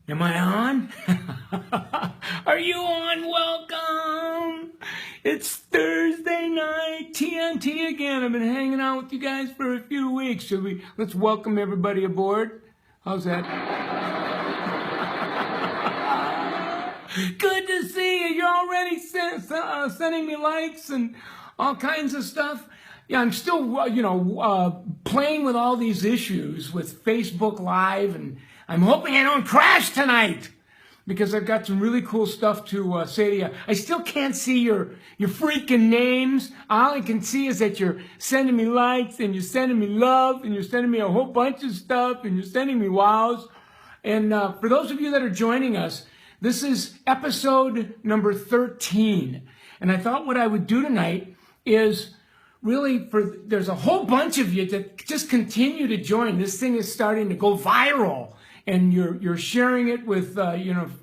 Am I on? Are you on? Welcome! It's Thursday night, TNT again. I've been hanging out with you guys for a few weeks. Let's welcome everybody aboard. How's that? Good to see you. You're already sending me likes and all kinds of stuff. Yeah, I'm still, playing with all these issues with Facebook Live, and I'm hoping I don't crash tonight because I've got some really cool stuff to say to you. I still can't see your freaking names. All I can see is that you're sending me likes, and you're sending me love, and you're sending me a whole bunch of stuff, and you're sending me wows. And for those of you that are joining us, this is episode number 13. And I thought what I would do tonight is really, there's a whole bunch of you that just continue to join. This thing is starting to go viral, and you're sharing it with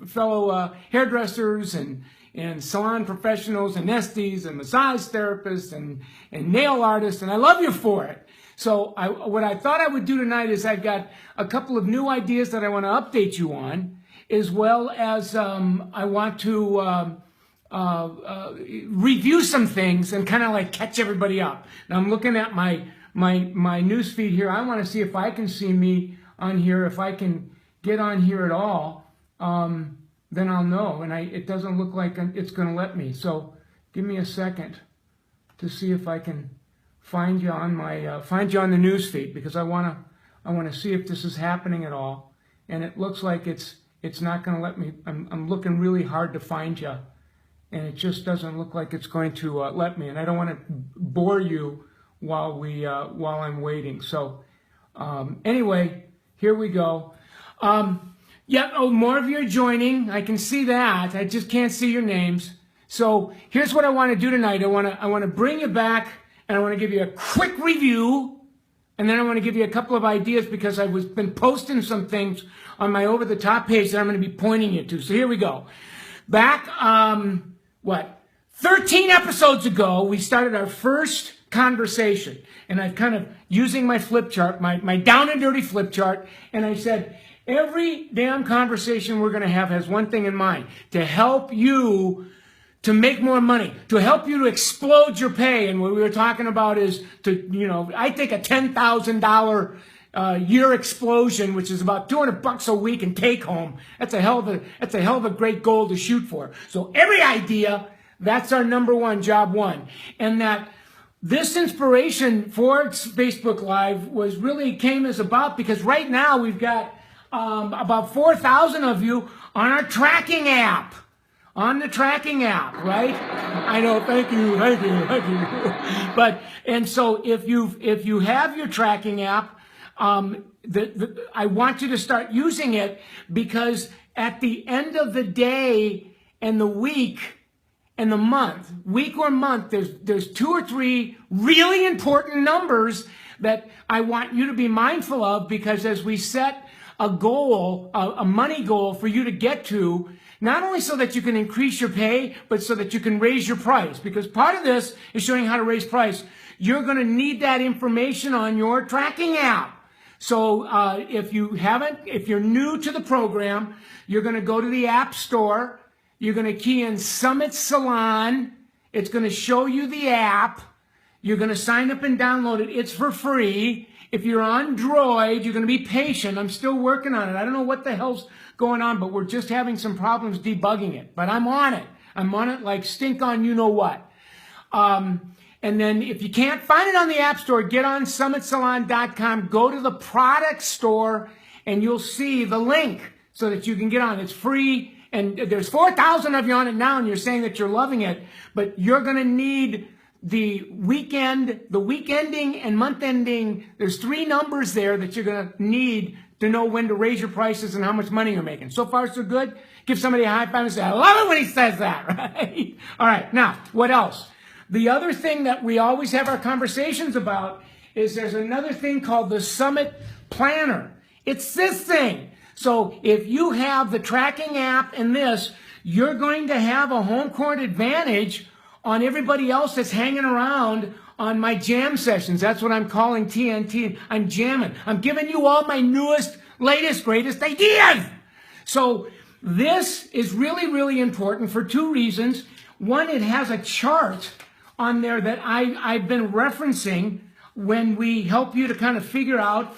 fellow hairdressers and salon professionals and esties and massage therapists and nail artists, and I love you for it. So what I thought I would do tonight is I've got a couple of new ideas that I want to update you on, as well as I want to review some things and kind of like catch everybody up. Now I'm looking at my news feed here. I want to see if I can see me on here. If I can get on here at all, then I'll know. And it doesn't look like it's going to let me. So give me a second to see if I can find you on the news feed, because I want to see if this is happening at all. And it looks like it's not going to let me. I'm looking really hard to find you, and it just doesn't look like it's going to let me. And I don't want to bore you while I'm waiting. So anyway, here we go. More of you are joining. I can see that. I just can't see your names. So here's what I want to do tonight. I want to bring you back, and I want to give you a quick review, and then I want to give you a couple of ideas, because I've been posting some things on my over-the-top page that I'm going to be pointing you to. So here we go. Back, 13 episodes ago, we started our first conversation. And I've kind of, using my flip chart, my down and dirty flip chart, and I said, every damn conversation we're going to have has one thing in mind: to help you to make more money, to help you to explode your pay. And what we were talking about is I think a $10,000 year explosion, which is about $200 a week in take home. That's a hell of a great goal to shoot for. So every idea, that's our number one, job one. And that this inspiration for Facebook Live came as about because right now we've got about 4,000 of you on our tracking app. On the tracking app, right? I know, thank you. And so if you have your tracking app, I want you to start using it, because at the end of the day and the week and the month, week or month, there's 2 or 3 really important numbers that I want you to be mindful of, because as we set a goal, a money goal for you to get to, not only so that you can increase your pay, but so that you can raise your price. Because part of this is showing how to raise price. You're going to need that information on your tracking app. So if you're new to the program, you're going to go to the App Store. You're going to key in Summit Salon. It's going to show you the app. You're going to sign up and download it. It's for free. If you're on Droid, you're going to be patient. I'm still working on it. I don't know what the hell's going on, but we're just having some problems debugging it. But I'm on it. I'm on it like stink on you know what. And then if you can't find it on the App Store, get on summitsalon.com, go to the product store, and you'll see the link so that you can get on. It's free, and there's 4,000 of you on it now, and you're saying that you're loving it, but you're going to need the week ending and month ending. There's 3 numbers there that you're going to need to know when to raise your prices and how much money you're making. So far, so good. Give somebody a high five and say, I love it when he says that, right? All right, now, what else? The other thing that we always have our conversations about is there's another thing called the Summit Planner. It's this thing. So if you have the tracking app and this, you're going to have a home court advantage on everybody else that's hanging around on my jam sessions. That's what I'm calling TNT. I'm jamming. I'm giving you all my newest, latest, greatest ideas. So this is really, really important for two reasons. One, it has a chart on there that I've been referencing when we help you to kind of figure out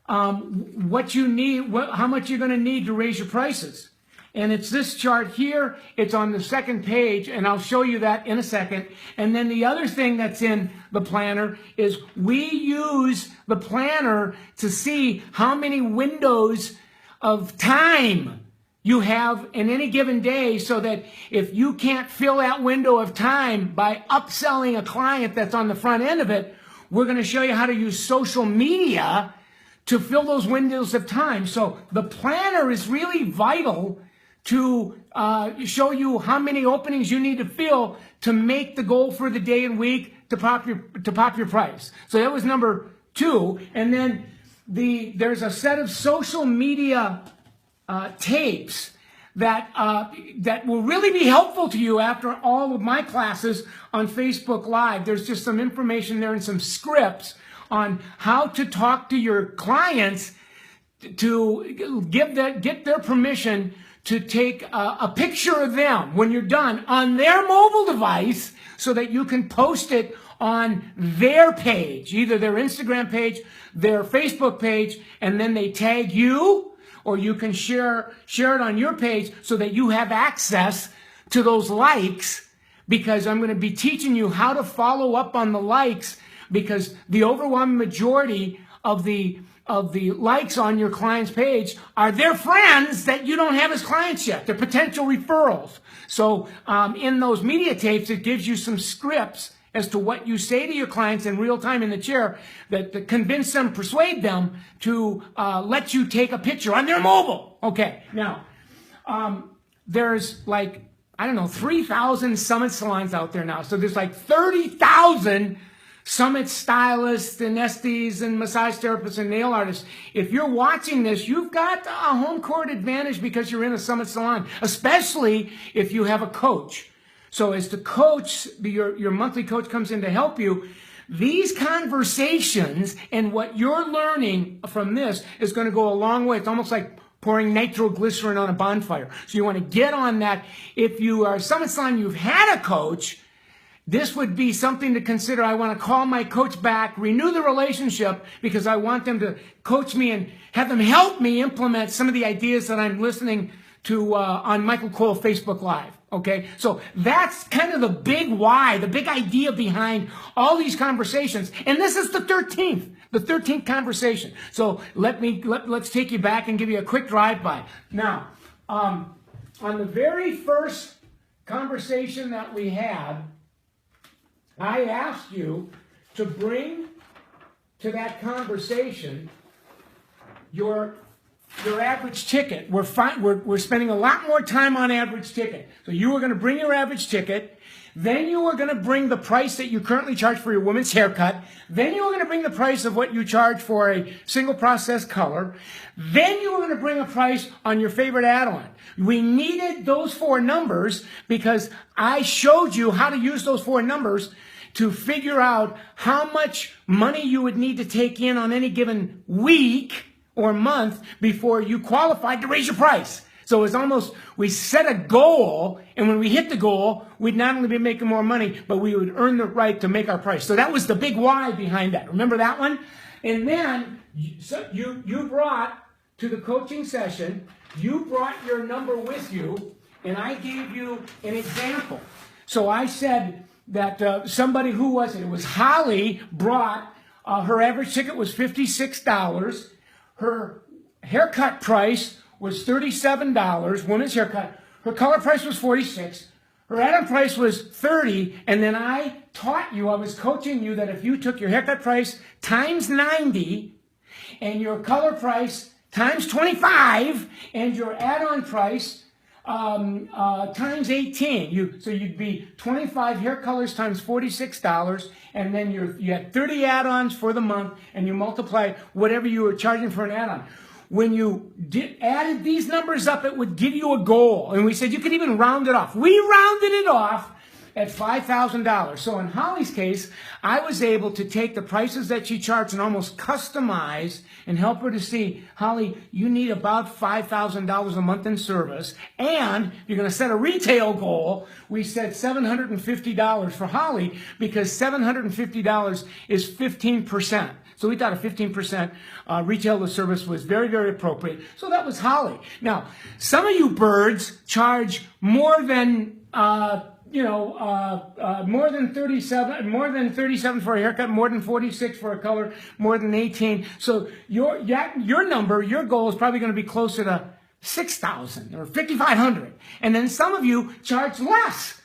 what you need, how much you're going to need to raise your prices. And it's this chart here. It's on the second page, and I'll show you that in a second. And then the other thing that's in the planner is we use the planner to see how many windows of time you have in any given day, so that if you can't fill that window of time by upselling a client that's on the front end of it, we're going to show you how to use social media to fill those windows of time. So the planner is really vital to show you how many openings you need to fill to make the goal for the day and week to pop your price. So that was number 2. And then there's a set of social media tapes that will really be helpful to you after all of my classes on Facebook Live. There's just some information there and some scripts on how to talk to your clients to get their permission to take a picture of them when you're done on their mobile device, so that you can post it on their page, either their Instagram page, their Facebook page, and then they tag you, or you can share it on your page so that you have access to those likes, because I'm going to be teaching you how to follow up on the likes, because the overwhelming majority of the likes on your client's page are their friends that you don't have as clients yet. They're potential referrals. So in those media tapes, it gives you some scripts as to what you say to your clients in real time in the chair that convince them, persuade them to let you take a picture on their mobile. Okay, now, there's like, I don't know, 3,000 Summit salons out there now. So there's like 30,000 Summit stylists and esthets and massage therapists and nail artists. If you're watching this, you've got a home court advantage because you're in a Summit salon, especially if you have a coach. So as the coach, your monthly coach comes in to help you, these conversations and what you're learning from this is going to go a long way. It's almost like pouring nitroglycerin on a bonfire. So you want to get on that. If you are a Summit salon, you've had a coach, this would be something to consider. I want to call my coach back, renew the relationship, because I want them to coach me and have them help me implement some of the ideas that I'm listening to on Michael Cole Facebook Live. Okay, so that's kind of the big why, the big idea behind all these conversations. And this is the 13th conversation. So let's take you back and give you a quick drive-by. Now, on the very first conversation that we had, I asked you to bring to that conversation your average ticket. We're spending a lot more time on average ticket. So you were going to bring your average ticket. Then you were going to bring the price that you currently charge for your woman's haircut. Then you were going to bring the price of what you charge for a single process color. Then you were going to bring a price on your favorite add-on. We needed those 4 numbers because I showed you how to use those 4 numbers to figure out how much money you would need to take in on any given week or month before you qualified to raise your price. So it's almost, we set a goal, and when we hit the goal, we'd not only be making more money, but we would earn the right to make our price. So that was the big why behind that. Remember that one? And then you brought to the coaching session, you brought your number with you, and I gave you an example. So I said that somebody, who was it? It was Holly, brought, her average ticket was $56. Her haircut price was $37, women's haircut. Her color price was $46. Her add-on price was $30. And then I taught you, I was coaching you, that if you took your haircut price times 90 and your color price times 25 and your add-on price times 18, so you'd be 25 hair colors times $46, and then you had 30 add-ons for the month, and you multiply whatever you were charging for an add-on. When you added these numbers up, it would give you a goal. And we said you could even round it off. We rounded it off at $5,000. So in Holly's case, I was able to take the prices that she charged and almost customize and help her to see, Holly, you need about $5,000 a month in service. And you're going to set a retail goal. We said $750 for Holly because $750 is 15%. So we thought a 15% retail to service was very, very appropriate. So that was Holly. Now, some of you birds charge more than more than 37 for a haircut, more than 46 for a color, more than 18. So your number, your goal is probably going to be closer to 6,000 or 5,500. And then some of you charge less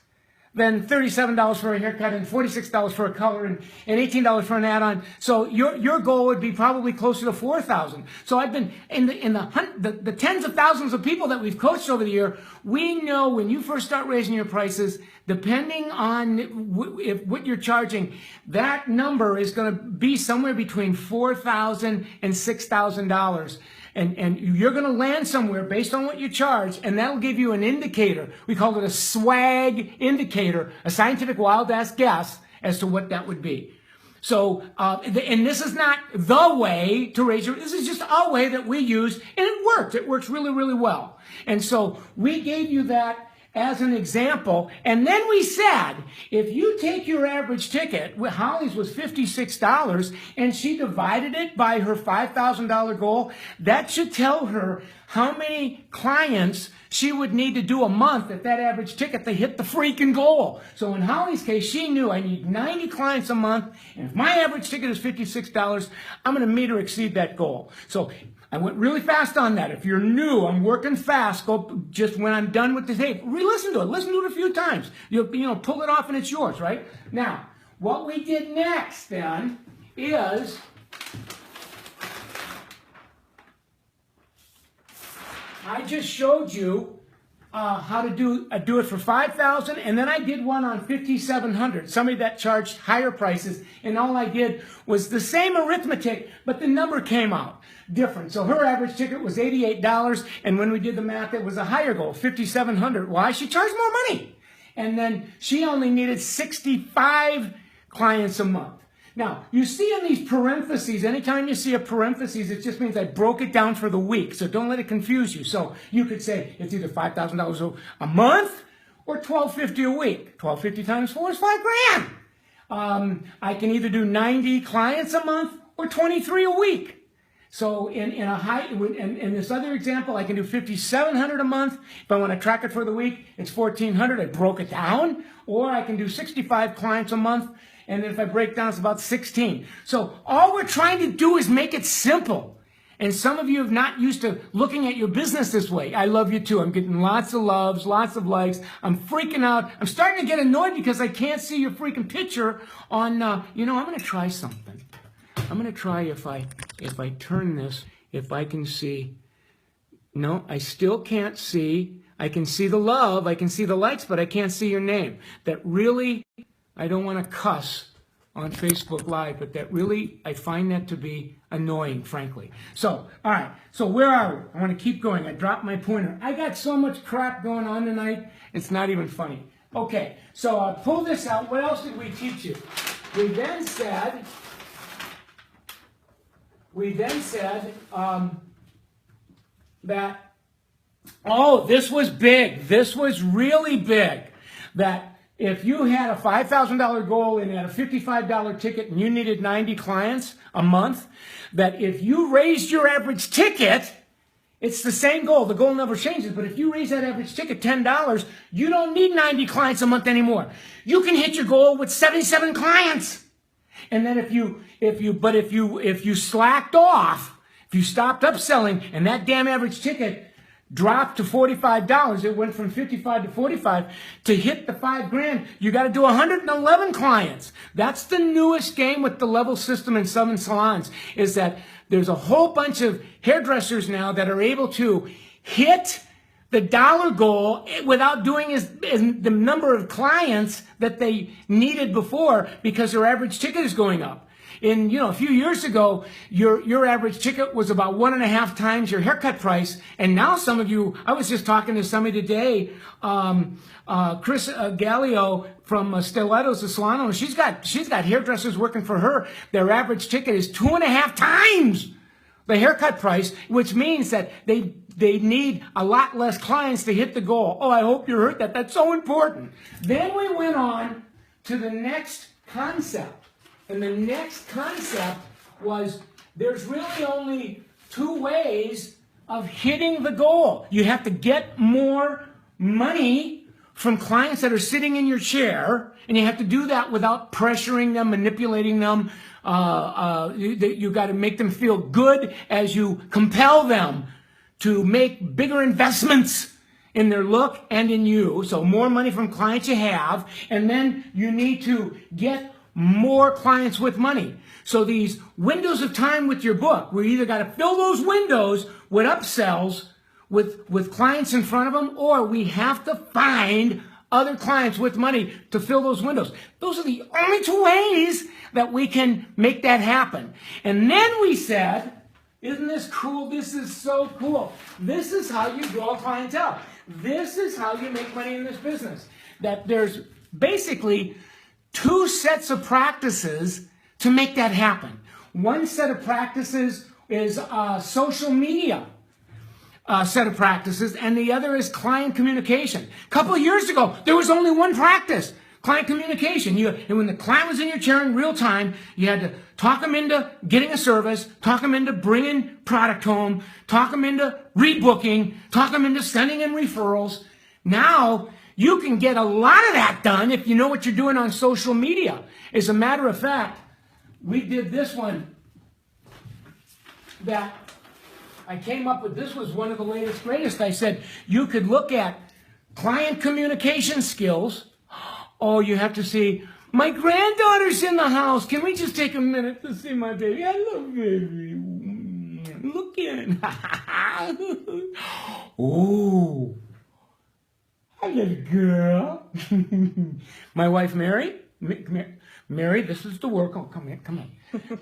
than $37 for a haircut and $46 for a color and $18 for an add-on. So your goal would be probably closer to 4,000. So I've been in the tens of thousands of people that we've coached over the year. We know when you first start raising your prices, depending on what you're charging, that number is going to be somewhere between $4,000 and $6,000. And you're going to land somewhere based on what you charge, and that'll give you an indicator. We call it a swag indicator, a scientific wild-ass guess as to what that would be. So, and this is not the way to raise your, this is just a way that we use, and it worked. It works really, really well. And so we gave you that as an example, and then we said, if you take your average ticket, Holly's was $56, and she divided it by her $5,000 goal, that should tell her how many clients she would need to do a month at that average ticket to hit the freaking goal. So in Holly's case, she knew I need 90 clients a month, and if my average ticket is $56, I'm going to meet or exceed that goal. So I went really fast on that. If you're new, I'm working fast. Go just when I'm done with the tape, re-listen to it. Listen to it a few times. You'll pull it off and it's yours, right? Now, what we did next then is I just showed you how to do it for $5,000, and then I did one on $5,700. Somebody that charged higher prices, and all I did was the same arithmetic, but the number came out different. So her average ticket was $88, and when we did the math, it was a higher goal, $5,700. Why? She charged more money, and then she only needed 65 clients a month. Now, you see in these parentheses, anytime you see a parentheses, it just means I broke it down for the week. So don't let it confuse you. So you could say it's either $5,000 a month or $1,250 a week. $1,250 times 4 is $5,000. I can either do 90 clients a month or 23 a week. So in this other example, I can do $5,700 a month. If I want to track it for the week, it's $1,400. I broke it down. Or I can do 65 clients a month. And then if I break down, it's about 16. So all we're trying to do is make it simple. And some of you have not used to looking at your business this way. I love you too. I'm getting lots of loves, lots of likes. I'm freaking out. I'm starting to get annoyed because I can't see your freaking picture on, I'm going to try something. I'm going to try if I turn this, if I can see. No, I still can't see. I can see the love. I can see the likes, but I can't see your name. That really, I don't want to cuss on Facebook Live, but that really, I find that to be annoying, frankly. So, all right. So where are we? I want to keep going. I dropped my pointer. I got so much crap going on tonight, it's not even funny. Okay. So I'll pull this out. What else did we teach you? We then said that, oh, this was big. This was really big. That if you had a $5,000 goal and had a $55 ticket and you needed 90 clients a month, that if you raised your average ticket, it's the same goal. The goal never changes. But if you raise that average ticket $10, you don't need 90 clients a month anymore. You can hit your goal with 77 clients. And then if you slacked off, if you stopped upselling and that damn average ticket dropped to $45, it went from 55 to 45, to hit the $5,000, you got to do 111 clients. That's the newest game with the level system in some salons, is that there's a whole bunch of hairdressers now that are able to hit the dollar goal without doing the number of clients that they needed before because their average ticket is going up. a few years ago, your average ticket was about 1.5 times your haircut price. And now some of you, I was just talking to somebody today, Chris Gallio from Stilettos of Salon. She's got hairdressers working for her. Their average ticket is 2.5 times the haircut price, which means that they need a lot less clients to hit the goal. Oh, I hope you heard that. That's so important. Then we went on to the next concept. And the next concept was there's really only 2 ways of hitting the goal. You have to get more money from clients that are sitting in your chair, and you have to do that without pressuring them, manipulating them. You got to make them feel good as you compel them to make bigger investments in their look and in you. So more money from clients you have, and then you need to get more clients with money. So these windows of time with your book, we either got to fill those windows with upsells with clients in front of them, or we have to find other clients with money to fill those windows. Those are the only 2 ways that we can make that happen. And then we said, isn't this cool? This is so cool. This is how you grow a clientele. This is how you make money in this business. That there's basically 2 sets of practices to make that happen. One set of practices is social media set of practices, and the other is client communication. A couple of years ago, there was only one practice, client communication. And when the client was in your chair in real time, you had to talk them into getting a service, talk them into bringing product home, talk them into rebooking, talk them into sending in referrals. Now, you can get a lot of that done if you know what you're doing on social media. As a matter of fact, we did this one that I came up with. This was one of the latest, greatest. I said, you could look at client communication skills. Oh, you have to see, my granddaughter's in the house. Can we just take a minute to see my baby? I love baby. Look in. Oh, hi, little girl. My wife, Mary. Mary, this is the world. Oh, come here, come on.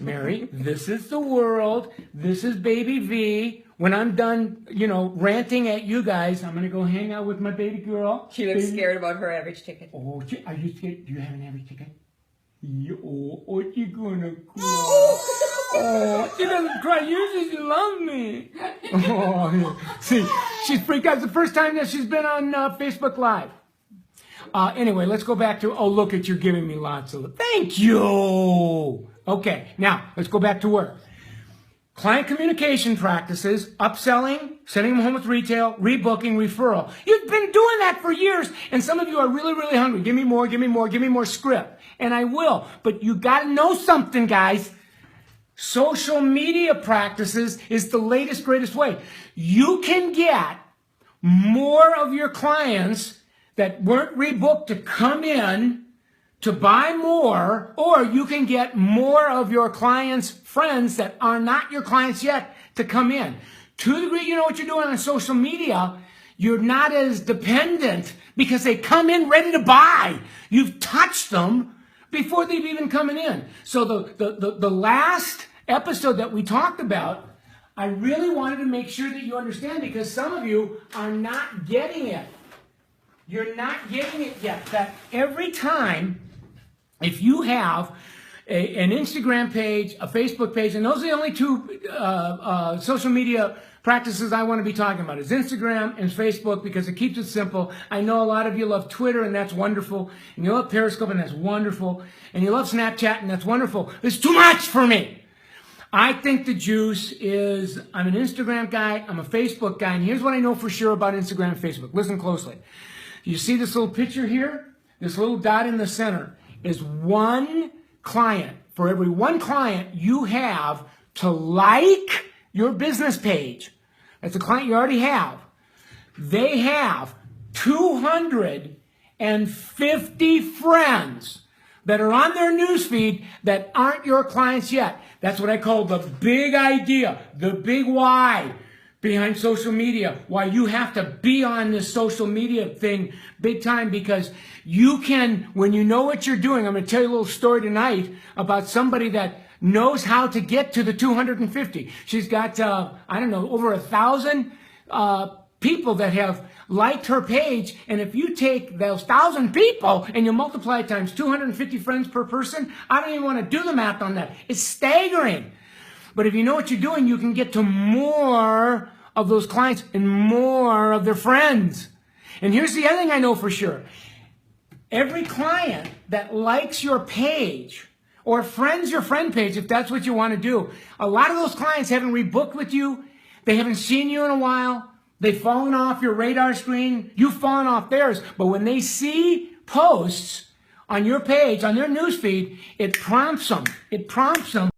Mary, this is the world. This is baby V. When I'm done, ranting at you guys, I'm going to go hang out with my baby girl. She looks scared about her average ticket. Oh, are you scared? Do you have an average ticket? Oh, she's going to cry. Oh, she doesn't cry. Usually she loves me. Oh, see, she's freaked out. It's the first time that she's been on Facebook Live. Anyway, let's go back to, oh, look at you giving me lots of, thank you. Okay, now let's go back to work. Client communication practices, upselling, sending them home with retail, rebooking, referral. You've been doing that for years, and some of you are really, really hungry. Give me more, give me more, give me more script. And I will. But you got to know something, guys. Social media practices is the latest, greatest way. You can get more of your clients that weren't rebooked to come in to buy more, or you can get more of your clients' friends that are not your clients yet to come in. To the degree you know what you're doing on social media, you're not as dependent because they come in ready to buy. You've touched them before they've even coming in. So the last episode that we talked about, I really wanted to make sure that you understand, because some of you are not getting it. You're not getting it yet. That every time, if you have an Instagram page, a Facebook page, and those are the only 2 social media practices I want to be talking about, is Instagram and Facebook, because it keeps it simple. I know a lot of you love Twitter, and that's wonderful. And you love Periscope, and that's wonderful. And you love Snapchat, and that's wonderful. It's too much for me. I think the juice is, I'm an Instagram guy, I'm a Facebook guy, and here's what I know for sure about Instagram and Facebook. Listen closely. You see this little picture here? This little dot in the center is one client. For every one client you have to like your business page, that's a client you already have, they have 250 friends that are on their newsfeed that aren't your clients yet. That's what I call the big idea, the big why. behind social media, why you have to be on this social media thing big time, because you can, when you know what you're doing. I'm going to tell you a little story tonight about somebody that knows how to get to the 250. She's got, I don't know, over 1,000 people that have liked her page. And if you take those 1,000 people and you multiply it times 250 friends per person, I don't even want to do the math on that. It's staggering. But if you know what you're doing, you can get to more of those clients and more of their friends. And here's the other thing I know for sure. Every client that likes your page or friends your friend page, if that's what you want to do, a lot of those clients haven't rebooked with you. They haven't seen you in a while. They've fallen off your radar screen. You've fallen off theirs. But when they see posts on your page, on their newsfeed, it prompts them.